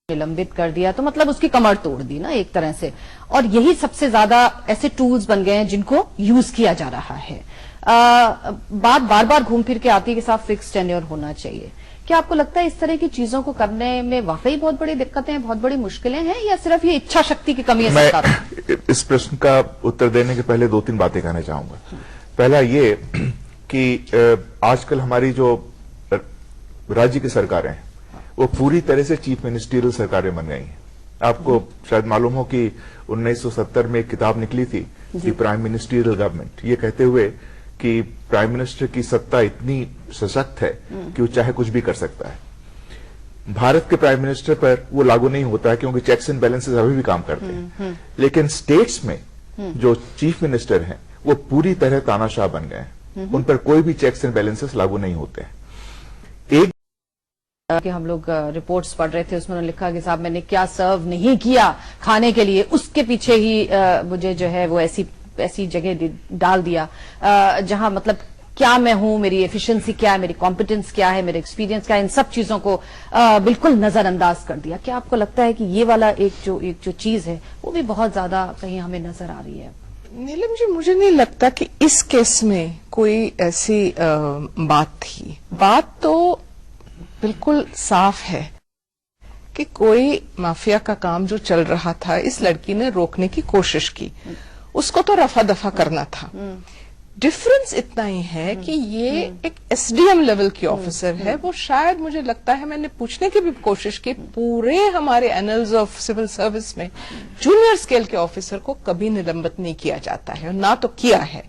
निलंबित कर दिया तो मतलब उसकी कमर तोड़ दी ना एक तरह से। और यही सबसे ज्यादा ऐसे टूल्स बन गए हैं जिनको यूज किया जा रहा है। बात बार बार घूम फिर के आती है कि साहब फिक्स टेन्योर होना चाहिए। क्या आपको लगता है इस तरह की चीजों को करने में वाकई बहुत बड़ी दिक्कतें, बहुत बड़ी मुश्किलें हैं, या सिर्फ ये इच्छा शक्ति की कमी है सरकार में? इस प्रश्न का उत्तर देने के पहले दो तीन बातें कहना चाहूंगा। पहला ये कि आजकल हमारी जो राज्य की सरकारें हैं वो पूरी तरह से चीफ मिनिस्ट्रियल सरकारें बन गई हैं। आपको शायद मालूम हो कि 1970 में एक किताब निकली थी दी प्राइम मिनिस्ट्रियल गवर्नमेंट, ये कहते हुए कि प्राइम मिनिस्टर की सत्ता इतनी सशक्त है कि वो चाहे कुछ भी कर सकता है। भारत के प्राइम मिनिस्टर पर वो लागू नहीं होता है क्योंकि चेक्स एंड बैलेंसेस अभी भी काम करते हैं, लेकिन स्टेट्स में जो चीफ मिनिस्टर हैं वो पूरी तरह तानाशाह बन गए हैं। उन पर कोई भी चेक्स एंड बैलेंसेस लागू नहीं होते हैं। कि हम लोग रिपोर्ट्स पढ़ रहे थे, उसमें लिखा कि साहब मैंने क्या सर्व नहीं किया खाने के लिए, उसके पीछे ही मुझे जो है वो ऐसी जगह डाल दिया जहां मतलब क्या मैं हूं, मेरी एफिशिएंसी क्या है, मेरी कॉम्पिटेंस क्या है, मेरे एक्सपीरियंस क्या है, इन सब चीजों को बिल्कुल नजरअंदाज कर दिया। क्या आपको लगता है कि ये वाला एक जो चीज है वो भी बहुत ज्यादा कहीं हमें नजर आ रही है? नीलम जी, मुझे नहीं लगता कि इस केस में कोई ऐसी बात थी। बात तो बिल्कुल साफ है कि कोई माफिया का काम जो चल रहा था इस लड़की ने रोकने की कोशिश की, उसको तो रफा दफा करना था। डिफरेंस इतना ही है कि ये एक एसडीएम लेवल की ऑफिसर है। वो शायद, मुझे लगता है, मैंने पूछने की भी कोशिश की, पूरे हमारे एनल्स ऑफ सिविल सर्विस में जूनियर स्केल के ऑफिसर को कभी निलंबित नहीं किया जाता है, और ना तो किया है।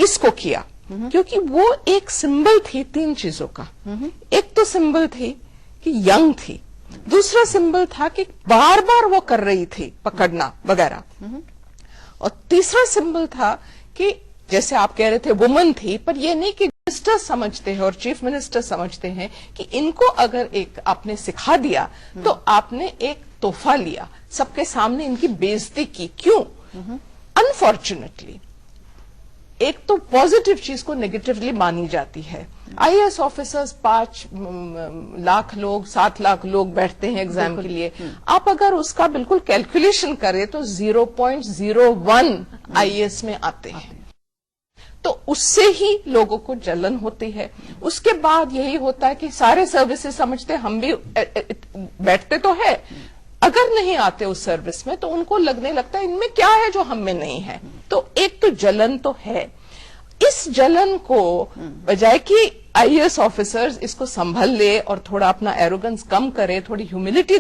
इसको किया क्योंकि वो एक सिंबल थी तीन चीजों का। एक तो सिंबल थी कि यंग थी, दूसरा सिंबल था कि बार बार वो कर रही थी पकड़ना वगैरह, और तीसरा सिंबल था कि जैसे आप कह रहे थे वुमन थी, पर ये नहीं कि मिनिस्टर समझते हैं और चीफ मिनिस्टर समझते हैं कि इनको अगर एक आपने सिखा दिया तो आपने एक तोहफा लिया, सबके सामने इनकी बेइज्जती की। क्यों? अनफॉर्चुनेटली एक तो पॉजिटिव चीज को नेगेटिवली मानी जाती है। आईएएस ऑफिसर्स 5 लाख लोग, 7 लाख लोग बैठते हैं एग्जाम के लिए। आप अगर उसका बिल्कुल कैलकुलेशन करें तो 0.01 आईएएस में आते हैं, तो उससे ही लोगों को जलन होती है। उसके बाद यही होता है कि सारे सर्विसेज समझते हम भी बैठते तो है, अगर नहीं आते उस सर्विस में तो उनको लगने लगता है इनमें क्या है जो हम में नहीं है। तो एक तो जलन तो है। इस जलन को बजाय कि आईएएस ऑफिसर्स इसको संभल ले और थोड़ा अपना एरोगेंस कम करे, थोड़ी ह्यूमिलिटी